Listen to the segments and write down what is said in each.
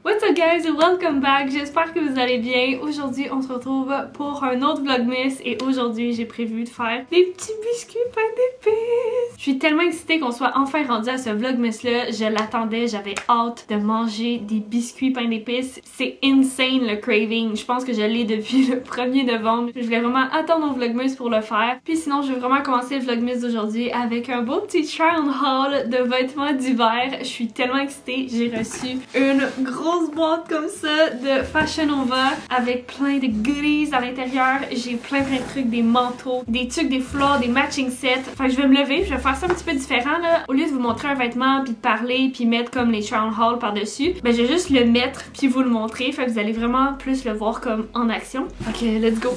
What's up guys, welcome back, j'espère que vous allez bien. Aujourd'hui on se retrouve pour un autre vlogmas et aujourd'hui j'ai prévu de faire des petits biscuits pain d'épices. Je suis tellement excitée qu'on soit enfin rendu à ce vlogmas là, je l'attendais, j'avais hâte de manger des biscuits pain d'épices. C'est insane le craving, je pense que je l'ai depuis le 1er novembre. Je voulais vraiment attendre au vlogmas pour le faire. Puis sinon je vais vraiment commencer le vlogmas d'aujourd'hui avec un beau petit try on haul de vêtements d'hiver. Je suis tellement excitée, j'ai reçu une grosse boîte comme ça de Fashion Nova avec plein de goodies à l'intérieur. J'ai plein de trucs, des manteaux, des trucs, des fleurs, des matching sets. Enfin, je vais me lever, je vais faire ça un petit peu différent là. Au lieu de vous montrer un vêtement puis de parler puis mettre comme les try on haul par-dessus, ben je vais juste le mettre puis vous le montrer. Fait que vous allez vraiment plus le voir comme en action. Ok, let's go!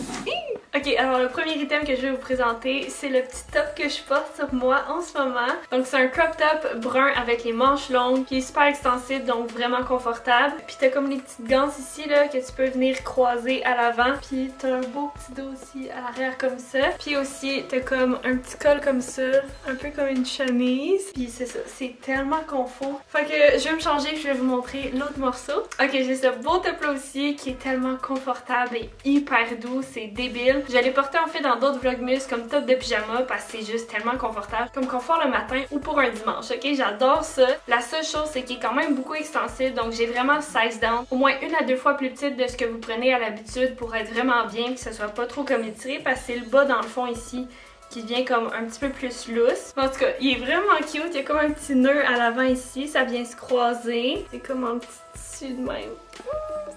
Ok, alors le premier item que je vais vous présenter, c'est le petit top que je porte sur moi en ce moment. Donc c'est un crop top brun avec les manches longues, qui est super extensible, donc vraiment confortable. Puis t'as comme les petites ganses ici là que tu peux venir croiser à l'avant. Puis t'as un beau petit dos aussi à l'arrière comme ça. Puis aussi t'as comme un petit col comme ça, un peu comme une chemise. Puis c'est ça, c'est tellement confort. Fait que je vais me changer, je vais vous montrer l'autre morceau. Ok, j'ai ce beau top là aussi qui est tellement confortable et hyper doux, c'est débile. Je l'ai porté en fait dans d'autres vlogmas comme top de pyjama parce que c'est juste tellement confortable, comme confort le matin ou pour un dimanche, ok? J'adore ça. La seule chose c'est qu'il est quand même beaucoup extensible, donc j'ai vraiment le size down, au moins 1 à 2 fois plus petite de ce que vous prenez à l'habitude pour être vraiment bien, que ce soit pas trop comme étiré parce que c'est le bas dans le fond ici qui devient comme un petit peu plus loose. En tout cas, il est vraiment cute, il y a comme un petit nœud à l'avant ici, ça vient se croiser. C'est comme un petit tissu de même.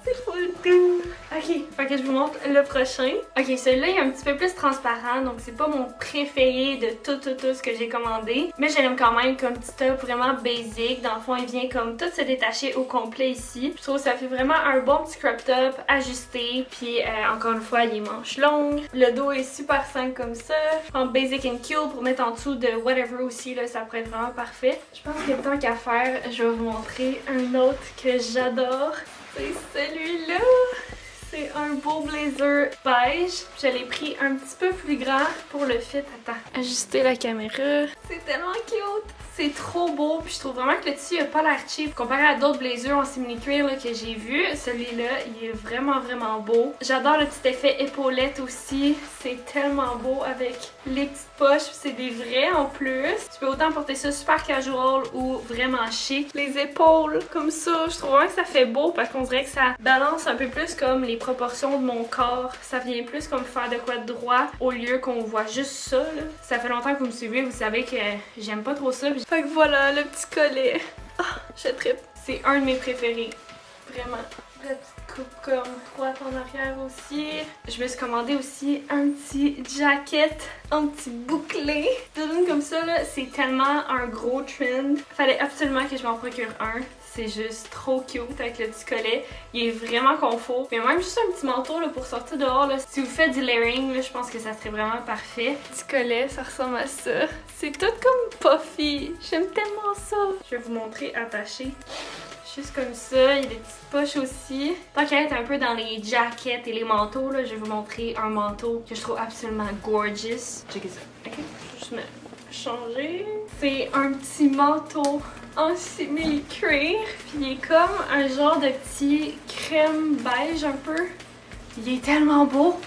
C'est full doux! Ok, fait que je vous montre le prochain. Ok, celui-là il est un petit peu plus transparent, donc c'est pas mon préféré de tout ce que j'ai commandé. Mais je l'aime quand même comme petit top vraiment basic. Dans le fond, il vient comme tout se détacher au complet ici. Je trouve que ça fait vraiment un bon petit crop top ajusté. Puis encore une fois, il est manches longues. Le dos est super simple comme ça. En basic and cute pour mettre en dessous de whatever aussi, là, ça pourrait être vraiment parfait. Je pense que tant qu'à faire, je vais vous montrer un autre que j'adore. C'est celui-là! C'est un beau blazer beige. Je l'ai pris un petit peu plus grand pour le fit. Attends, ajuster la caméra. C'est tellement cute! C'est trop beau, puis je trouve vraiment que le tissu a pas l'air cheap comparé à d'autres blazers en simili-cuir que j'ai vu. Celui-là, il est vraiment beau. J'adore le petit effet épaulette aussi. C'est tellement beau avec les petites poches, c'est des vrais en plus. Tu peux autant porter ça super casual ou vraiment chic. Les épaules comme ça, je trouve vraiment que ça fait beau parce qu'on dirait que ça balance un peu plus comme les proportions de mon corps. Ça vient plus comme faire de quoi de droit au lieu qu'on voit juste ça là. Ça fait longtemps que vous me suivez, vous savez que j'aime pas trop ça. Fait que voilà, le petit collet. Ah, je trippe. C'est un de mes préférés. Vraiment. La petite coupe comme droite en arrière aussi. Je me suis commandé aussi un petit jacket, un petit bouclé. Comme ça, là, c'est tellement un gros trend. Fallait absolument que je m'en procure un. C'est juste trop cute avec le petit collet. Il est vraiment confort. Mais même juste un petit manteau là, pour sortir dehors. Là. Si vous faites du layering, là, je pense que ça serait vraiment parfait. Petit collet, ça ressemble à ça. C'est tout comme puffy. J'aime tellement ça. Je vais vous montrer attaché. Juste comme ça, il y a des petites poches aussi. Tant qu'à être un peu dans les jackets et les manteaux, là, je vais vous montrer un manteau que je trouve absolument gorgeous. Checkez ça. Ok, je vais juste me changer. C'est un petit manteau en simili-cuir. Puis il est comme un genre de petit crème beige un peu. Il est tellement beau.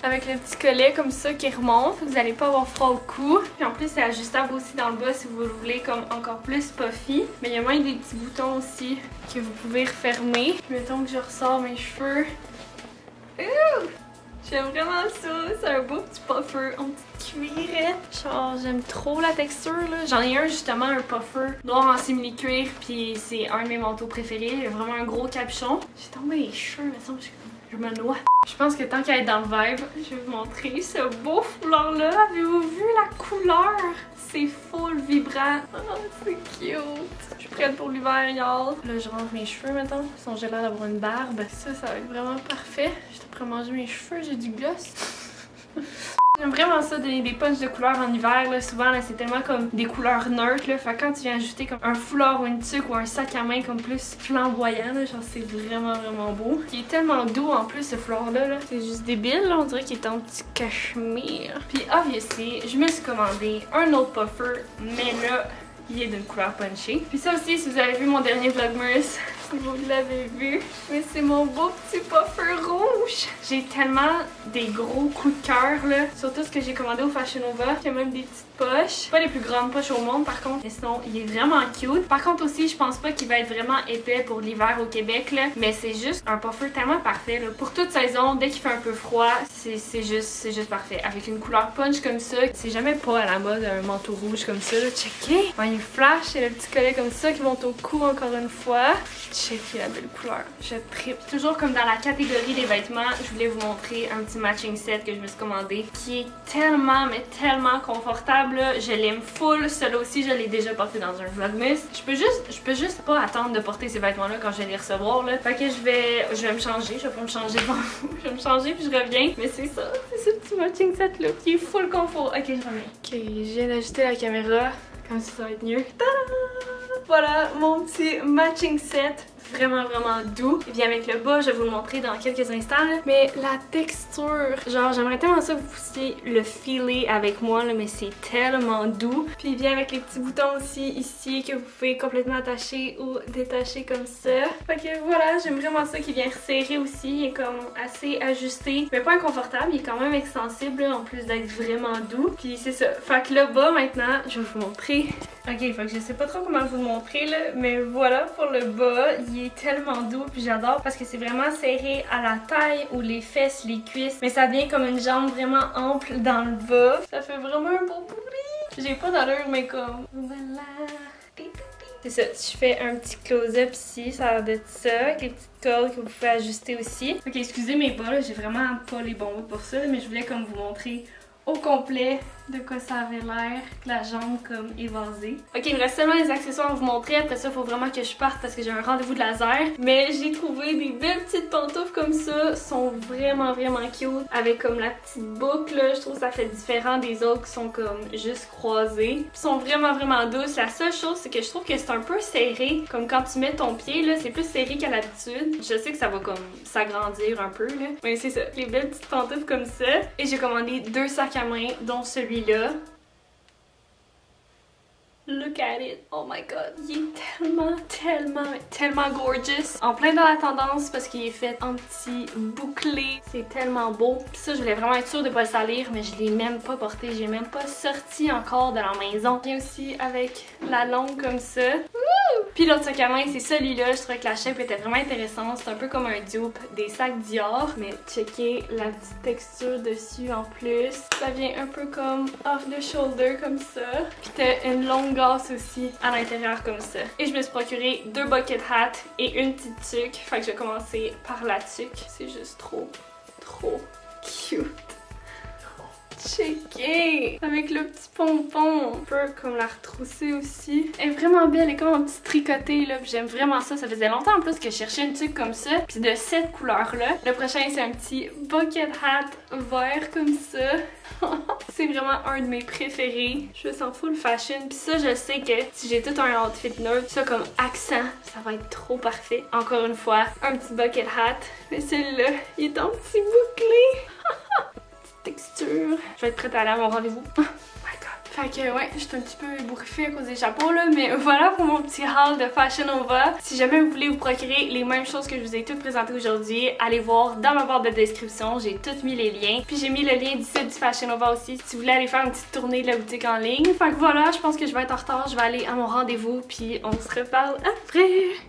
Avec le petit collet comme ça qui remonte, vous n'allez pas avoir froid au cou. Puis en plus c'est ajustable aussi dans le bas si vous le voulez comme encore plus puffy. Mais il y a même des petits boutons aussi que vous pouvez refermer. Mettons que je ressors mes cheveux. Ouh! J'aime vraiment ça, c'est un beau petit puffer en petite cuirette. Genre j'aime trop la texture là. J'en ai un justement, un puffer noir en simili-cuir, puis c'est un de mes manteaux préférés. Il a vraiment un gros capuchon. J'ai tombé les cheveux, mais ça je me noie. Je pense que tant qu'à être dans le vibe, je vais vous montrer ce beau foulard là. Avez-vous vu la couleur? C'est full vibrant. Oh, c'est cute. Je suis prête pour l'hiver, y'all. Là, je range mes cheveux maintenant. Sinon, j'ai l'air d'avoir une barbe. Ça va être vraiment parfait. Je suis prête à manger mes cheveux. J'ai du gloss. J'aime vraiment ça donner des punches de couleurs en hiver. Là. Souvent, là, c'est tellement comme des couleurs neutres. Là. Fait que quand tu viens ajouter comme un foulard ou une tuque ou un sac à main comme plus flamboyant, là, genre c'est vraiment beau. Il est tellement doux en plus ce foulard-là. Là. C'est juste débile. Là. On dirait qu'il est en petit cachemire. Puis obviously, je me suis commandé un autre puffer. Mais là, il est d'une couleur punchée. Puis ça aussi, si vous avez vu mon dernier vlogmas, si vous l'avez vu. Mais c'est mon beau petit puffer rouge. J'ai tellement des gros coups de cœur là. Surtout ce que j'ai commandé au Fashion Nova. Il y a même des petites poches. Pas les plus grandes poches au monde par contre. Mais sinon, il est vraiment cute. Par contre aussi, je pense pas qu'il va être vraiment épais pour l'hiver au Québec là. Mais c'est juste un puffer tellement parfait là. Pour toute saison, dès qu'il fait un peu froid, c'est juste parfait. Avec une couleur punch comme ça. C'est jamais pas à la mode un manteau rouge comme ça là. Checkez! Ouais, il flash et le petit collet comme ça qui monte au cou encore une fois. Checkez la belle couleur. Je tripe. Toujours comme dans la catégorie des vêtements, je voulais vous montrer un petit matching set que je me suis commandé qui est tellement, mais tellement confortable. Je l'aime full. Celui-là aussi, je l'ai déjà porté dans un vlogmas. Je peux juste pas attendre de porter ces vêtements-là quand je vais les recevoir là. Fait que je vais me changer. Je vais pas me changer devant vous. Je vais me changer puis je reviens. Mais c'est ça. C'est ce petit matching set là qui est full confort. Ok, je reviens. Ok, je viens d'ajuster la caméra. Comme ça va être mieux. Tada! Voilà mon petit matching set. Vraiment doux. Il vient avec le bas, je vais vous le montrer dans quelques instants. Là. Mais la texture, genre j'aimerais tellement ça que vous puissiez le filer avec moi, là, mais c'est tellement doux. Puis il vient avec les petits boutons aussi ici que vous pouvez complètement attacher ou détacher comme ça. Fait que voilà, j'aime vraiment ça qui vient resserrer aussi. Il est comme assez ajusté, mais pas inconfortable. Il est quand même extensible là, en plus d'être vraiment doux. Puis c'est ça. Fait que le bas maintenant, je vais vous montrer. Ok, fait que je sais pas trop comment vous le montrer là, mais voilà pour le bas. Il est tellement doux puis j'adore parce que c'est vraiment serré à la taille ou les fesses, les cuisses, mais ça devient comme une jambe vraiment ample dans le bas. Ça fait vraiment un beau poulet. J'ai pas d'allure mais comme voilà. C'est ça, je fais un petit close-up ici, ça a l'air d'être ça, avec les petites cordes que vous pouvez ajuster aussi. Ok, excusez mes bas, j'ai vraiment pas les bons mots pour ça, mais je voulais comme vous montrer au complet de quoi ça avait l'air, la jambe comme évasée. Ok, il me reste seulement les accessoires à vous montrer. Après ça, il faut vraiment que je parte parce que j'ai un rendez-vous de laser. Mais j'ai trouvé des belles petites pantoufles comme ça. Sont vraiment cute. Avec comme la petite boucle, là. Je trouve que ça fait différent des autres qui sont comme juste croisées. Puis sont vraiment douces. La seule chose, c'est que je trouve que c'est un peu serré. Comme quand tu mets ton pied, là, c'est plus serré qu'à l'habitude. Je sais que ça va comme s'agrandir un peu, là. Mais c'est ça, les belles petites pantoufles comme ça. Et j'ai commandé 2 sacs à main, dont celui-là. Look at it, oh my god, il est tellement gorgeous. En plein dans la tendance parce qu'il est fait en petit bouclé, c'est tellement beau. Puis ça, je voulais vraiment être sûre de pas le salir, mais je l'ai même pas porté, j'ai même pas sorti encore de la maison. Il vient aussi avec la longue comme ça. Puis l'autre sac à main, c'est celui-là. Je trouvais que la shape était vraiment intéressante. C'est un peu comme un dupe des sacs Dior. Mais checkez la petite texture dessus en plus. Ça vient un peu comme off the shoulder comme ça. Puis t'as une longue gasse aussi à l'intérieur comme ça. Et je me suis procuré 2 bucket hats et une petite tuque. Fait que je vais commencer par la tuque. C'est juste trop cute. Checker avec le petit pompon, un peu comme la retrousser aussi. Elle est vraiment belle, elle est comme un petit tricoté là, j'aime vraiment ça. Ça faisait longtemps en plus que je cherchais une tuque comme ça, puis de cette couleur là. Le prochain c'est un petit bucket hat vert comme ça. C'est vraiment un de mes préférés. Je me sens full fashion, puis ça je sais que si j'ai tout un outfit neutre, ça comme accent, ça va être trop parfait. Encore une fois, un petit bucket hat, mais celui-là, il est en petit bouclé. Texture. Je vais être prête à aller à mon rendez-vous. Oh my god. Fait que ouais, je suis un petit peu ébouriffée à cause des chapeaux là, mais voilà pour mon petit haul de Fashion Nova. Si jamais vous voulez vous procurer les mêmes choses que je vous ai toutes présentées aujourd'hui, allez voir dans ma barre de description, j'ai toutes mis les liens. Puis j'ai mis le lien d'ici du Fashion Nova aussi si vous voulez aller faire une petite tournée de la boutique en ligne. Fait que voilà, je pense que je vais être en retard, je vais aller à mon rendez-vous puis on se reparle après.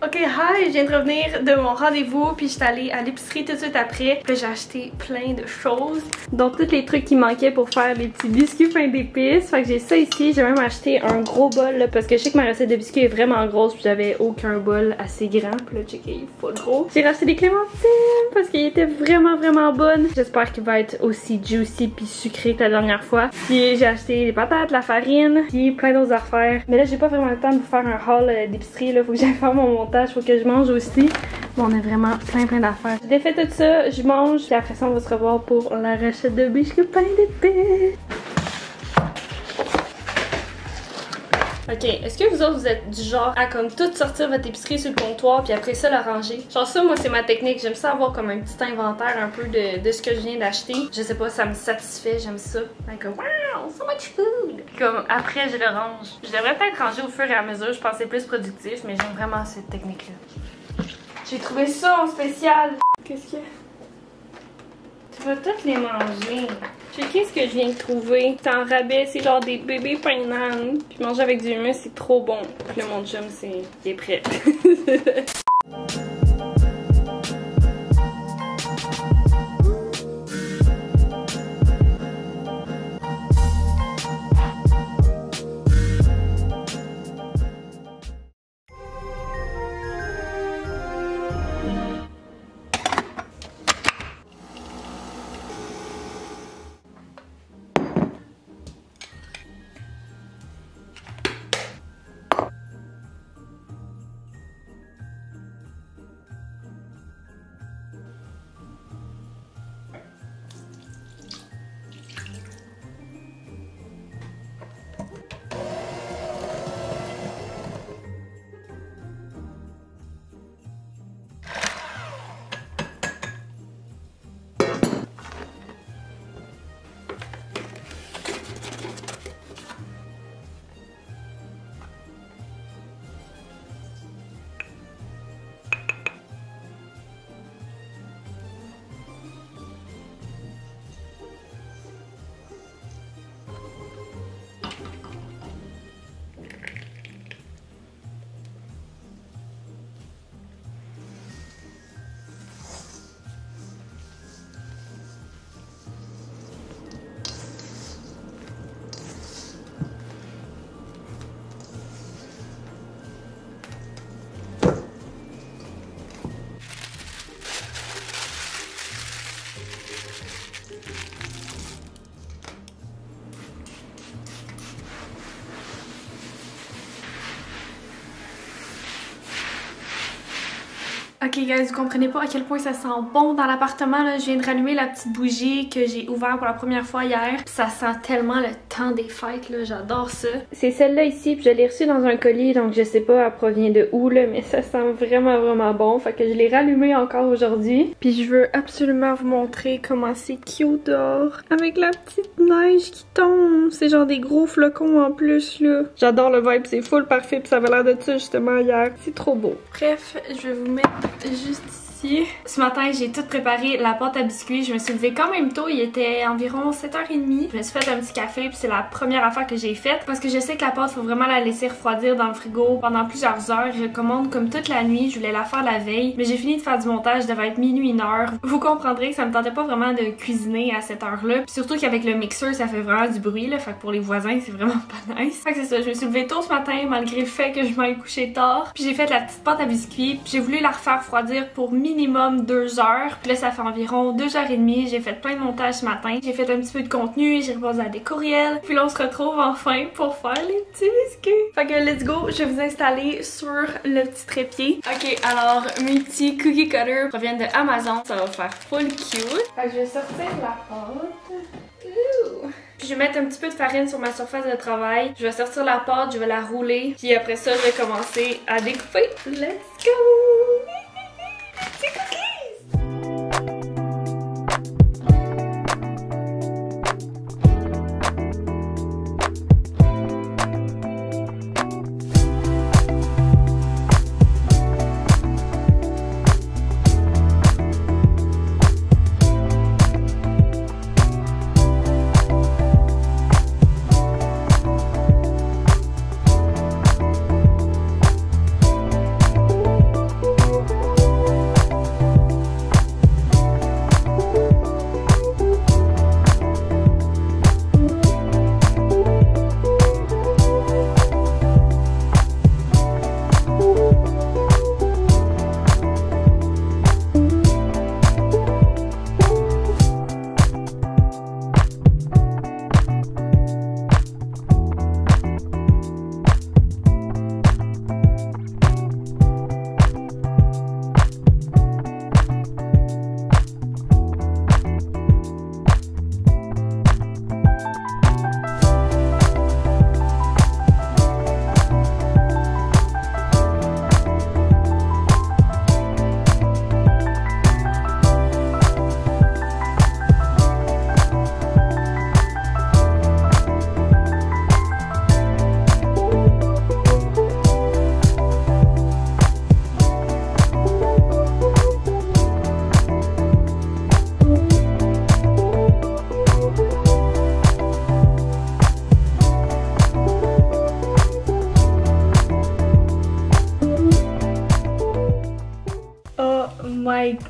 Ok, hi, je viens de revenir de mon rendez-vous puis je suis allée à l'épicerie tout de suite après. Puis j'ai acheté plein de choses, donc tous les trucs qui manquaient pour faire les petits biscuits pain d'épices. Fait que j'ai ça ici, j'ai même acheté un gros bol là, parce que je sais que ma recette de biscuits est vraiment grosse puis j'avais aucun bol assez grand. Puis là, checkez, il faut le gros. J'ai racheté des clémentines parce qu'il était vraiment bonne. J'espère qu'il va être aussi juicy puis sucré que la dernière fois. Puis j'ai acheté des patates, la farine, puis plein d'autres affaires. Mais là, j'ai pas vraiment le temps de vous faire un haul d'épicerie là, faut que j'aille faire mon montage, faut que je mange aussi. Bon, on a vraiment plein d'affaires. J'ai défait tout ça, je mange, puis après ça, on va se revoir pour la recette de biscuits pain d'épices. Ok, est-ce que vous autres, vous êtes du genre à comme tout sortir votre épicerie sur le comptoir puis après ça la ranger? Genre ça, moi c'est ma technique, j'aime ça avoir comme un petit inventaire un peu de ce que je viens d'acheter. Je sais pas, ça me satisfait, j'aime ça. Comme wow, so much food! Comme après je le range. Je devrais peut-être ranger au fur et à mesure, je pense que c'est plus productif, mais j'aime vraiment cette technique-là. J'ai trouvé ça en spécial. Qu'est-ce que... Tu vas toutes les manger. Qu'est-ce que je viens de trouver? C'est en rabais, c'est genre des bébés painan. Puis manger avec du hummus, c'est trop bon. Puis là, mon chum, il est prêt. Ok guys, vous comprenez pas à quel point ça sent bon dans l'appartement là. Je viens de rallumer la petite bougie que j'ai ouverte pour la première fois hier. Puis ça sent tellement le temps des fêtes là, j'adore ça. C'est celle-là ici, puis je l'ai reçue dans un colis, donc je sais pas elle provient de où là, mais ça sent vraiment bon. Fait que je l'ai rallumée encore aujourd'hui. Puis je veux absolument vous montrer comment c'est cute dehors. Avec la petite neige qui tombe. C'est genre des gros flocons en plus là. J'adore le vibe, c'est full parfait, puis ça avait l'air de ça justement hier. C'est trop beau. Bref, je vais vous mettre juste ici. Ce matin, j'ai tout préparé la pâte à biscuits. Je me suis levée quand même tôt, il était environ 7h30. Je me suis fait un petit café, puis c'est la première affaire que j'ai faite parce que je sais que la pâte, faut vraiment la laisser refroidir dans le frigo pendant plusieurs heures. Je commande comme toute la nuit, je voulais la faire la veille, mais j'ai fini de faire du montage, ça devait être minuit, 1h. Vous comprendrez que ça me tentait pas vraiment de cuisiner à cette heure-là. Puis surtout qu'avec le mixeur, ça fait vraiment du bruit là, fait que pour les voisins, c'est vraiment pas nice. Fait que c'est ça, je me suis levée tôt ce matin malgré le fait que je m'aille coucher tard. Puis j'ai fait la petite pâte à biscuits, puis j'ai voulu la refaire refroidir pour minimum 2 heures. Puis là, ça fait environ 2h30. J'ai fait plein de montage ce matin. J'ai fait un petit peu de contenu, j'ai répondu à des courriels. Puis là, on se retrouve enfin pour faire les petits biscuits. Fait que let's go, je vais vous installer sur le petit trépied. Ok, alors mes petits cookie cutters proviennent de Amazon. Ça va faire full cute. Fait que je vais sortir la pâte. Ouh. Puis je vais mettre un petit peu de farine sur ma surface de travail. Je vais sortir la pâte, je vais la rouler. Puis après ça, je vais commencer à découper. Let's go! C'est cookies!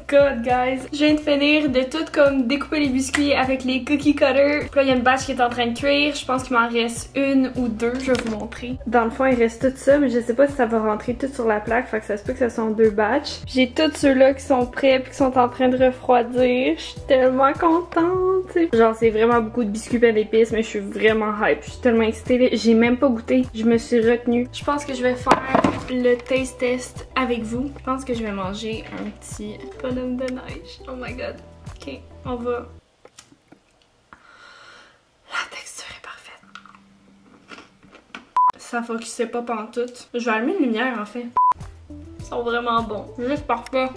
god, guys! Je viens de finir de tout comme découper les biscuits avec les cookie cutters. Puis là, il y a une batch qui est en train de cuire. Je pense qu'il m'en reste une ou deux. Je vais vous montrer. Dans le fond, il reste tout ça, mais je sais pas si ça va rentrer tout sur la plaque. Fait que ça se peut que ce soit en 2 batchs. J'ai tous ceux-là qui sont prêts puis qui sont en train de refroidir. Je suis tellement contente. Genre, c'est vraiment beaucoup de biscuits pain d'épices, mais je suis vraiment hype. Je suis tellement excitée. J'ai même pas goûté. Je me suis retenue. Je pense que je vais faire le taste test avec vous. Je pense que je vais manger un petit bonhomme de neige. Oh my god. Ok, on va. La texture est parfaite. Ça focusait pas pantoute. Je vais allumer une lumière en fait. Ils sont vraiment bons. Juste parfait.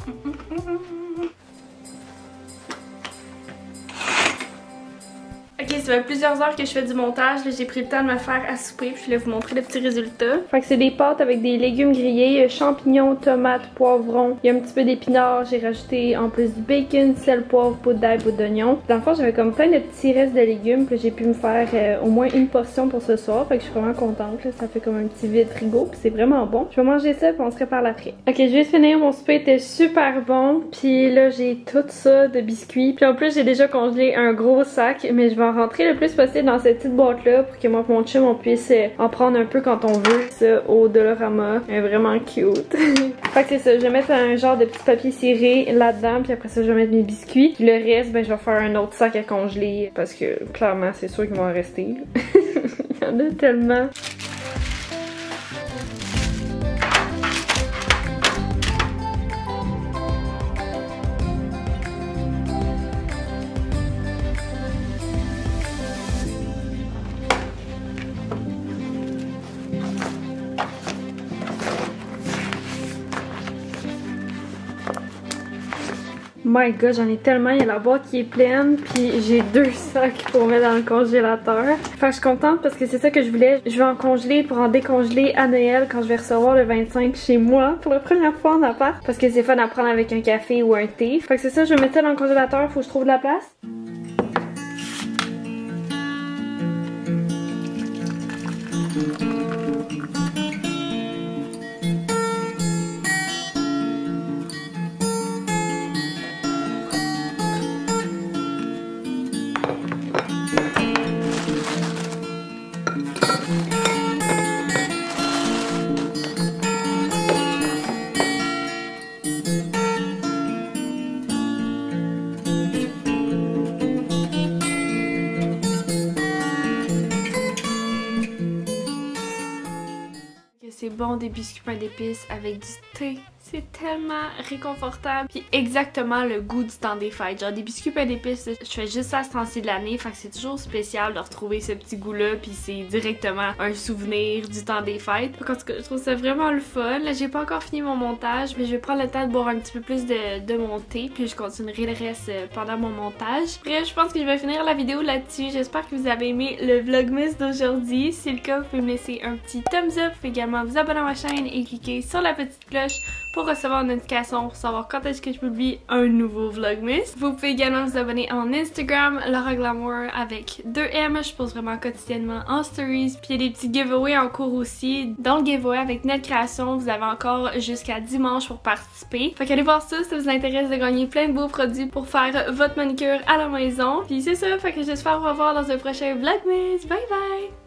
Ok, ça fait plusieurs heures que je fais du montage. J'ai pris le temps de me faire à souper, puis je vais vous montrer le petit résultat. Fait que c'est des pâtes avec des légumes grillés, champignons, tomates, poivrons. Il y a un petit peu d'épinards. J'ai rajouté en plus du bacon, sel, poivre, poudre d'ail, poudre d'oignon. Dans le fond, j'avais comme plein de petits restes de légumes, puis j'ai pu me faire au moins une portion pour ce soir. Fait que je suis vraiment contente. Là. Ça fait comme un petit vide frigo, puis c'est vraiment bon. Je vais manger ça, puis on se reparle après. Ok, je vais finir. Mon souper était super bon, puis là j'ai tout ça de biscuits. Puis en plus, j'ai déjà congelé un gros sac, mais je vais en rentrer le plus possible dans cette petite boîte là pour que moi et mon chum on puisse en prendre un peu quand on veut. Ça au Dollarama, elle est vraiment cute. Fait que c'est ça, je vais mettre un genre de petit papier ciré là-dedans, puis après ça je vais mettre mes biscuits. Puis le reste, ben je vais faire un autre sac à congeler parce que clairement c'est sûr qu'ils vont en rester. Il y en a tellement. My god, j'en ai tellement, il y a la boîte qui est pleine, puis j'ai 2 sacs pour mettre dans le congélateur. Fait que je suis contente parce que c'est ça que je voulais. Je vais en congeler pour en décongeler à Noël quand je vais recevoir le 25 chez moi pour la première fois en appart. Parce que c'est fun à prendre avec un café ou un thé. Fait que c'est ça, je vais mettre ça dans le congélateur, faut que je trouve de la place. C'est bon des biscuits pain d'épices avec du thé. C'est tellement réconfortable. Puis exactement le goût du temps des fêtes. Genre des biscuits pain d'épices, je fais juste ça à ce temps-ci de l'année. Fait que c'est toujours spécial de retrouver ce petit goût-là. Puis c'est directement un souvenir du temps des fêtes. Donc en tout cas, je trouve ça vraiment le fun. Là, j'ai pas encore fini mon montage, mais je vais prendre le temps de boire un petit peu plus de mon thé. Puis je continuerai le reste pendant mon montage. Bref, je pense que je vais finir la vidéo là-dessus. J'espère que vous avez aimé le vlogmas d'aujourd'hui. Si c'est le cas, vous pouvez me laisser un petit thumbs up. Vous pouvez également vous abonner à ma chaîne et cliquer sur la petite cloche pour recevoir une notification pour savoir quand est-ce que je publie un nouveau vlogmas. Vous pouvez également vous abonner en Instagram, Laura Glamour avec 2M. Je pose vraiment quotidiennement en stories. Puis il y a des petits giveaways en cours aussi. Dans le giveaway avec Net Création, vous avez encore jusqu'à dimanche pour participer. Fait qu'allez voir ça si ça vous intéresse de gagner plein de beaux produits pour faire votre manicure à la maison. Puis c'est ça, fait que j'espère vous revoir dans un prochain vlogmas. Bye bye!